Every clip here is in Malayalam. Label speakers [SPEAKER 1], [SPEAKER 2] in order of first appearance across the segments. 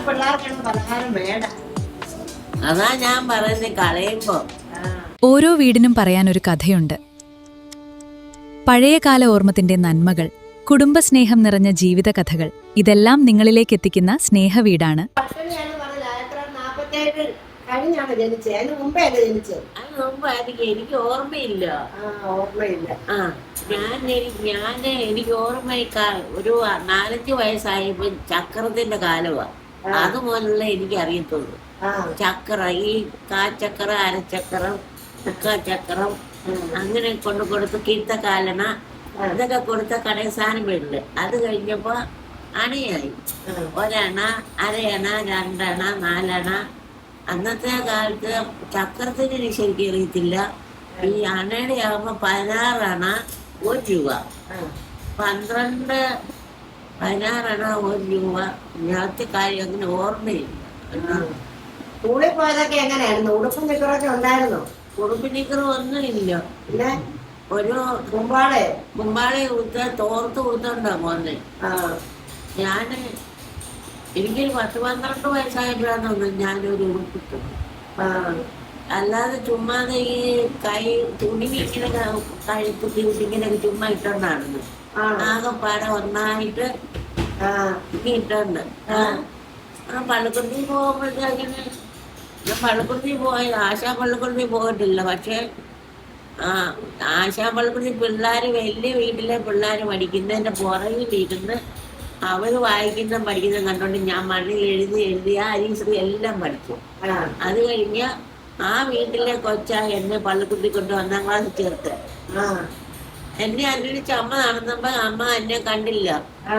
[SPEAKER 1] പിള്ളേർക്കാണ് പലഹാരം വേണ്ട.
[SPEAKER 2] അതാ ഞാൻ പറയുന്നത് കളയുമ്പോ.
[SPEAKER 3] ഓരോ വീടിനും പറയാനൊരു കഥയുണ്ട്. പഴയകാല ഓർമ്മത്തിന്റെ നന്മകൾ, കുടുംബസ്നേഹം നിറഞ്ഞ ജീവിതകഥകൾ, ഇതെല്ലാം നിങ്ങളിലേക്ക് എത്തിക്കുന്ന സ്നേഹവീടാണ്.
[SPEAKER 1] പട്ടിണിയാണ് പറഞ്ഞത്. 1947 കഴിഞ്ഞാണ് ജനിച്ചത്. അതിന് മുമ്പേ അല്ലേ ജനിച്ചത്?
[SPEAKER 2] അത് മുമ്പായിരിക്കും, എനിക്ക് ഓർമ്മയില്ല.
[SPEAKER 1] ഓർമ്മയില്ല.
[SPEAKER 2] എനിക്ക് ഓർമ്മ ഒരു 4-5 വയസ്സായപ്പോ ചക്രത്തിന്റെ കാലമാ. അതുപോലുള്ള എനിക്ക് അറിയത്തുള്ളൂ. ചക്ര, ഈ കാച്ചക്ര, അരച്ചക്രം, മുക്കാച്ചക്രം, അങ്ങനെ കൊടുത്ത് കിഴുത്തക്കാലണ ഇതൊക്കെ കൊടുത്ത കടയിൽ സാധനം വീട്ടില്. അത് കഴിഞ്ഞപ്പോ അണയായി. 1 അണ, 1/2 അണ, 2 അണ, 4 അണ. അന്നത്തെ കാലത്ത് ചക്രത്തിന് എനിക്ക് ശരിക്കും അറിയത്തില്ല. ഈ അണയുടെ ആകുമ്പോ 16 അണ 1 രൂപ, 12, 16 അണ 1 രൂപ. ഞാനത്തെ കാര്യം അങ്ങനെ ഓർമ്മയില്ല.
[SPEAKER 1] സ്കൂളിൽ പോയതൊക്കെ എങ്ങനെയായിരുന്നു? ഉടുപ്പും നിക്കറൊക്കെ ഉണ്ടായിരുന്നോ?
[SPEAKER 2] ഉടുപ്പ് നിക്കറും ഒന്നും ഇല്ല.
[SPEAKER 1] പിന്നെ
[SPEAKER 2] ഒരു മുമ്പാളെ തോർത്ത് കൊടുത്തോണ്ടാ പോന്നെ. എനിക്കൊരു 10-12 വയസ്സായപ്പോഴാണ് ഞാനൊരു ഉടുപ്പിട്ടു. അല്ലാതെ ചുമ്മാതെ ഈ തുണി ഇങ്ങനെ കഴുത്ത് ഇങ്ങനെയൊക്കെ ചുമ്മാ ഇട്ടോണ്ടാണ്. ആകെപ്പാടെ ഒന്നായിട്ട് ഇട്ടുണ്ട്. പള്ളിക്കുട്ടി പോകുമ്പോഴത്തേക്കിന് ഞാൻ പള്ളിക്കുട്ടി ആശാ പള്ളിക്കുട്ടി പോയിട്ടില്ല. പക്ഷെ ആശാ പള്ളിക്കുട്ടി പിള്ളേർ, വലിയ വീട്ടിലെ പിള്ളേർ പഠിക്കുന്നതിന്റെ പുറകിലിരുന്ന് അവര് വായിക്കുന്നതും പഠിക്കുന്നതും കണ്ടോണ്ട് ഞാൻ മണ്ണിൽ എഴുതി ആ അരീശ്രീ എല്ലാം പഠിച്ചു. അത് കഴിഞ്ഞ് ആ വീട്ടിലെ എന്നെ പള്ളിക്കുട്ടി കൊണ്ട് 1-ാം ക്ലാസ്സിൽ ചേർത്ത്. എന്നെ അന്വേഷിച്ച് അമ്മ നടന്നപ്പോ അമ്മ എന്നെ കണ്ടില്ല.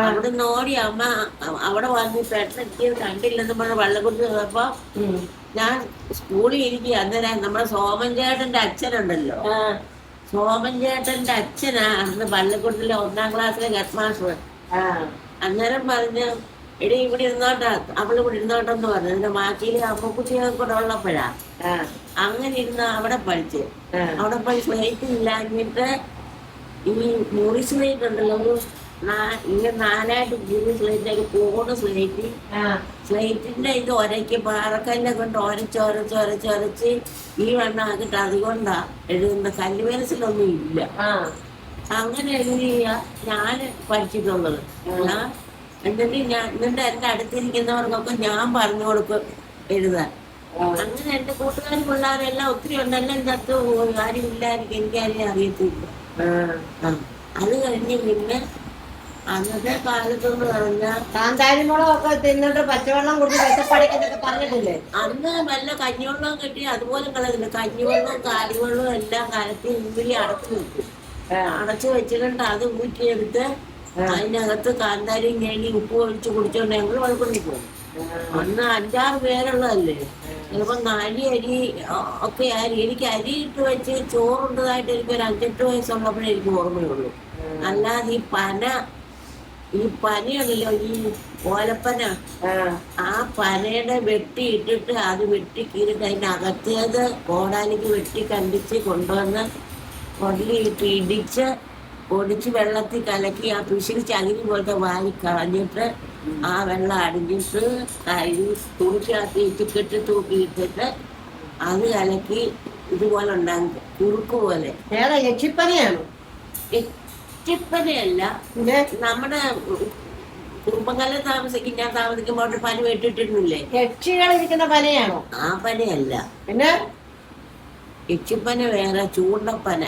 [SPEAKER 2] അവിടെ നോടി അമ്മ അവിടെ വന്ന് പെട്ടെത്തിയത് കണ്ടില്ലെന്ന് പറഞ്ഞ പള്ളിക്കുട്ടി വന്നപ്പോ ഞാൻ സ്കൂളിൽ ഇരിക്കുക. അന്നേരം നമ്മുടെ സോമൻ ചേട്ടന്റെ അച്ഛനുണ്ടല്ലോ, സോമൻ ചേട്ടന്റെ അച്ഛനാ അന്ന് പള്ളിക്കുട്ടിലെ 1-ാം ക്ലാസ്സിലെ ഹെഡ് മാസ്റ്റർ. അന്നേരം പറഞ്ഞ് എടി ഇവിടെ ഇരുന്നോട്ടാ, അവളിവിടെ ഇരുന്നോട്ടെന്ന് പറഞ്ഞു. അതിന്റെ മാറ്റിയില് അമ്മക്കുട്ടിയെ കൂടെ ഉള്ളപ്പോഴാ അങ്ങനെ ഇരുന്ന് അവിടെ പഠിച്ച്. അവിടെ പോയി സ്ലേറ്റ് ഇല്ലാഞ്ഞിട്ട് ഈ മുറി സ്ലേറ്റ് ഉണ്ടല്ലോ, ഇങ്ങനെ 4ആയിട്ട് മുറി സ്ലേറ്റ്, കോണ് സ്ലേറ്റ്, സ്ലേറ്റിന്റെ ഇത് ഒരയ്ക്ക് പാറക്കല്ലെ കൊണ്ട് ഒരച്ച് ഈ വണ്ണാക്കിട്ട് അതുകൊണ്ടാ എഴുതുന്ന. കല്ലുപെൻസിലൊന്നും ഇല്ല. അങ്ങനെ എഴുതിയ ഞാൻ പഠിച്ചിട്ടുള്ളത്. എന്നിട്ട് എന്റെ അടുത്തിരിക്കുന്നവർക്കൊക്കെ ഞാൻ പറഞ്ഞു കൊടുക്കും എഴുതാൻ. അങ്ങനെ എന്റെ കൂട്ടുകാരും പിള്ളേരെല്ലാം ഒത്തിരി ഉണ്ടെല്ലാം ചത്തു പോയി. ആരും ഇല്ലായിരിക്കും, എനിക്കാരും അറിയത്തില്ല. അത് കഴിഞ്ഞ് പിന്നെ അന്നത്തെ കാലത്തെന്ന് പറഞ്ഞാൽ
[SPEAKER 1] കാന്താരിമുളകൊക്കെ തിന്നിട്ട് പച്ചവെള്ളം കുടിച്ച് വിശപ്പടക്കുന്നൊക്കെ പറഞ്ഞിട്ടില്ലേ?
[SPEAKER 2] അന്ന് വല്ല കഞ്ഞിവെള്ളവും കിട്ടി അതുപോലെ കളഞ്ഞില്ല. കഞ്ഞിവെള്ളവും കാലിവെള്ളവും എല്ലാം കലത്തി ഉമ്പിലി അടച്ചു വെച്ചിട്ടുണ്ട്. അത് ഊറ്റിയെടുത്ത് അതിനകത്ത് കാന്താരിയും ഞെള്ളി ഉപ്പ് ഒഴിച്ച് കുടിച്ചോണ്ട് ഞങ്ങൾ വഴക്കൊണ്ടി പോകും. അന്ന് 5-6 പേരുള്ളതല്ലേ. ചിലപ്പോ 4 അരി ഒക്കെ എനിക്ക് അരി ഇട്ട് വെച്ച് ചോറുണ്ടതായിട്ട് എനിക്കൊരു 5-8 വയസ്സുള്ളപ്പോഴേ എനിക്ക് ഓർമ്മയുള്ളൂ. അല്ലാതെ ഈ പനയുണ്ടല്ലോ, ഈ ഓലപ്പന, ആ പനയുടെ വെട്ടി ഇട്ടിട്ട് അത് വെട്ടി കീറിട്ട് അതിനകത്തേത് കോടാലിക്ക് വെട്ടി കണ്ടിച്ച് കൊണ്ടുവന്ന് കൊടലിയിട്ട് ഇടിച്ച് പൊടിച്ച് വെള്ളത്തിൽ കലക്കി ആ പിശിരി ചകിരി പോലത്തെ വാരി കളഞ്ഞിട്ട് ആ വെള്ളം അടിഞ്ഞിട്ട് തുണിക്കകത്ത് ഇട്ടിക്കെട്ട് തൂക്കിയിട്ടിട്ട് അത് കലക്കി ഇതുപോലെ ഉണ്ടാകും, കുറുക്ക് പോലെ.
[SPEAKER 1] യക്ഷിപ്പനയാണ്?
[SPEAKER 2] യക്ഷിപ്പനയല്ല, നമ്മുടെ കുറുമ്പങ്കല്ലിൽ ഞാൻ താമസിക്കുമ്പോൾ പന വെട്ടിട്ടിരുന്നില്ലേ,
[SPEAKER 1] യക്ഷികൾ ഇരിക്കുന്ന പനയാണോ?
[SPEAKER 2] ആ പനയല്ല.
[SPEAKER 1] പിന്നെ
[SPEAKER 2] യക്ഷിപ്പന വേറെ, ചൂണ്ടപ്പന.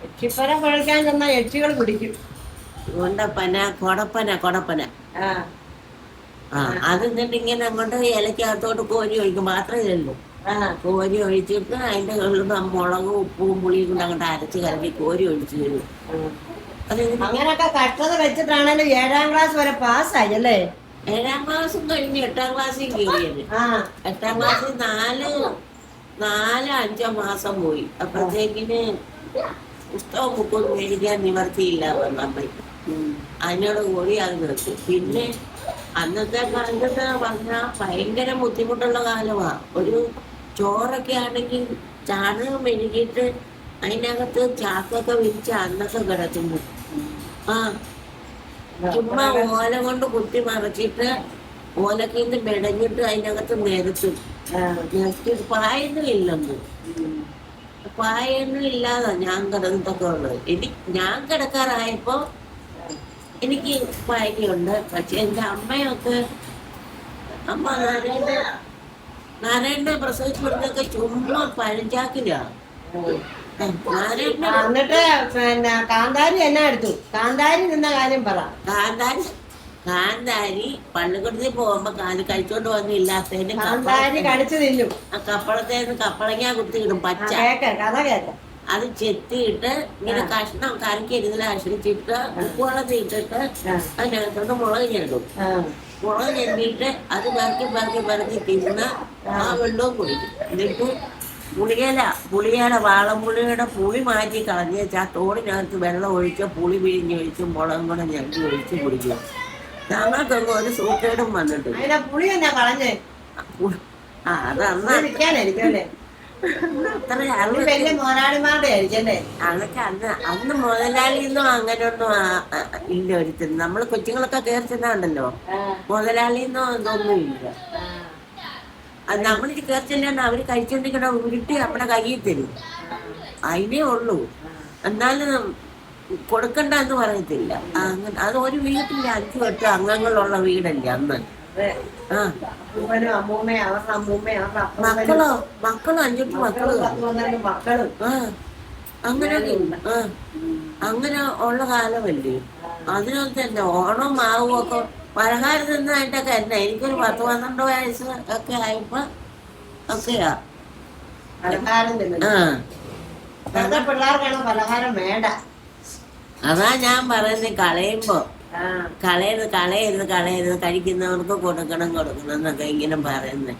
[SPEAKER 1] യക്ഷിപ്പന കുഴക്കാൻ ചെന്നാൽ യക്ഷികൾ പിടിക്കും.
[SPEAKER 2] ചൂണ്ടപ്പന, കൊടപ്പന. അത് എന്നിട്ട് ഇങ്ങനെ അങ്ങോട്ട് ഇലക്കകത്തോട്ട് കോരി ഒഴിക്കും. മാത്രമേ ഉള്ളൂ. കോരി ഒഴിച്ചിട്ട് അതിന്റെ മുളകും ഉപ്പും പുളിയും കൊണ്ട് അങ്ങോട്ട് അരച്ച് കലക്കി കോരി ഒഴിച്ചു തരും.
[SPEAKER 1] അങ്ങനൊക്കെ കഷ്ടത വെച്ചിട്ടാണല്ലോ 7-ാം ക്ലാസ് വരെ പാസ്സായി അല്ലേ?
[SPEAKER 2] 7-ാം ക്ലാസ്സും കഴിഞ്ഞ് 8-ാം ക്ലാസ്സിൽ കയറിയത്. 8-ാം ക്ലാസ്സിൽ 4-5 മാസം പോയി. അപ്പോഴത്തേക്കിന് പുസ്തകം ബുക്കൊന്നും മേടിക്കാൻ നിവർത്തിയില്ല അമ്മ. അതിനോട് കൂടി അത് നിർത്തി. പിന്നെ അന്നത്തെ കാലത്ത് പറഞ്ഞാൽ ഭയങ്കര ബുദ്ധിമുട്ടുള്ള കാലമാ. ഒരു ചോറൊക്കെ ആണെങ്കിൽ ചാണകം മെഴുകിയിട്ട് അതിനകത്ത് ചാക്കൊക്കെ വിരിച്ച് അന്നൊക്കെ കിടക്കുന്നു. ചുമ്മാ ഓല കൊണ്ട് കുത്തി മറച്ചിട്ട് ഓലക്കീന്ന് മെടഞ്ഞിട്ട് അതിനകത്ത് നിരത്തും. നിരത്തിട്ട് പായൊന്നും ഇല്ലെന്ന്. പായൊന്നും ഇല്ലാതാ ഞാൻ കിടന്നിട്ടൊക്കെ ഉള്ളത്. ഞാൻ കിടക്കാറായപ്പോ എനിക്ക് പായൊക്കെയുണ്ട്. പക്ഷെ എൻ്റെ അമ്മയൊക്കെ അമ്മ നാരായണനെ പ്രസവിച്ചു കൊടുത്തൊക്കെ ചുമ്മാ പഴഞ്ചാക്കിലാ. നാരായണനെ
[SPEAKER 1] എന്നിട്ട് പിന്നെ കാന്താരി എന്നാ എടുത്തു? കാന്താരി നിന്ന കാര്യം പറ.
[SPEAKER 2] കാന്താരി പള്ളിക്കൂടത്തിൽ പോകുമ്പോ കഴിച്ചോണ്ട് വന്നില്ലാത്തതിന്
[SPEAKER 1] കാന്താരി കടിച്ചു തിന്നു.
[SPEAKER 2] ആ കപ്പളത്തേന്ന് കപ്പളങ്ങ കുത്തിയിടും പച്ച.
[SPEAKER 1] കഥ കേട്ട
[SPEAKER 2] അത് ചെത്തിയിട്ട് ഇങ്ങനെ കഷ്ണം കറക്കിയിരുന്നില്ല കഷ്ണിച്ചിട്ട് ഉപ്പുവെള്ളത്തിൽ ഇട്ടിട്ട് അതിനകത്തോട്ട് മുളക് ഞെടും. മുളക് ഞെണ്ടിയിട്ട് അത് പറക്കി തിന്ന് ആ വെള്ളവും കുടിക്കും. എന്നിട്ട് പുളിയില വാളംപുളിയുടെ പുളി മാറ്റി കളഞ്ഞേച്ച് ആ തോടിനകത്ത് വെള്ളം ഒഴിച്ച് പുളി പിഴിഞ്ഞൊഴിച്ച് മുളകും കൂടെ ഞെട്ടി ഒഴിച്ച് കുടിക്കും. ഞങ്ങൾക്കൊക്കെ ഒരു സൂക്കേടും വന്നിട്ടില്ല.
[SPEAKER 1] പുളി തന്നെ കളഞ്ഞേ.
[SPEAKER 2] അതന്ന്
[SPEAKER 1] ഇരിക്കാനായിരിക്കും
[SPEAKER 2] അത്ര
[SPEAKER 1] വലിയ മുതലാളിമാരുടെ ആയിരിക്കല്ലേ?
[SPEAKER 2] അതൊക്കെ അന്ന് മുതലാളിയൊന്നും അങ്ങനെയൊന്നും ഇല്ല. ഒരിക്കലും നമ്മള് കൊച്ചുങ്ങളൊക്കെ കയറിച്ചെന്നാണ്ടല്ലോ, മുതലാളിയൊന്നും ഇതൊന്നും ഇല്ല. അത് നമ്മളിത് കയറിച്ചില്ലാണ്ട് അവര് കഴിച്ചോണ്ടിരിക്കണ ഉരുട്ടി നമ്മുടെ കയ്യിൽ തരും. അതിനേ ഉള്ളൂ. എന്നാലും കൊടുക്കണ്ട എന്ന് പറയത്തില്ല. അങ്ങനെ അത് ഒരു വീട്ടിൽ 5-8 അംഗങ്ങളുള്ള വീടല്ലേ അന്ന്. മക്കളും 5-8 മക്കളും അങ്ങനെ ഉള്ള കാലമല്ലേ. അതിനകത്ത് തന്നെ ഓണം മാവും ഒക്കെ പലഹാരം തിന്നതായിട്ടൊക്കെ തന്നെ. എനിക്കൊരു 10-12 വയസ്സ് ഒക്കെ ആയപ്പോ ഒക്കെയാ
[SPEAKER 1] പിള്ളേർക്കാണ് പലഹാരം വേണ്ട.
[SPEAKER 2] അതാ ഞാൻ പറയുന്നത്. കളയരുത് കഴിക്കുന്നവർക്ക് കൊടുക്കണം എന്നൊക്കെ ഇങ്ങനെ പറയുന്നത്.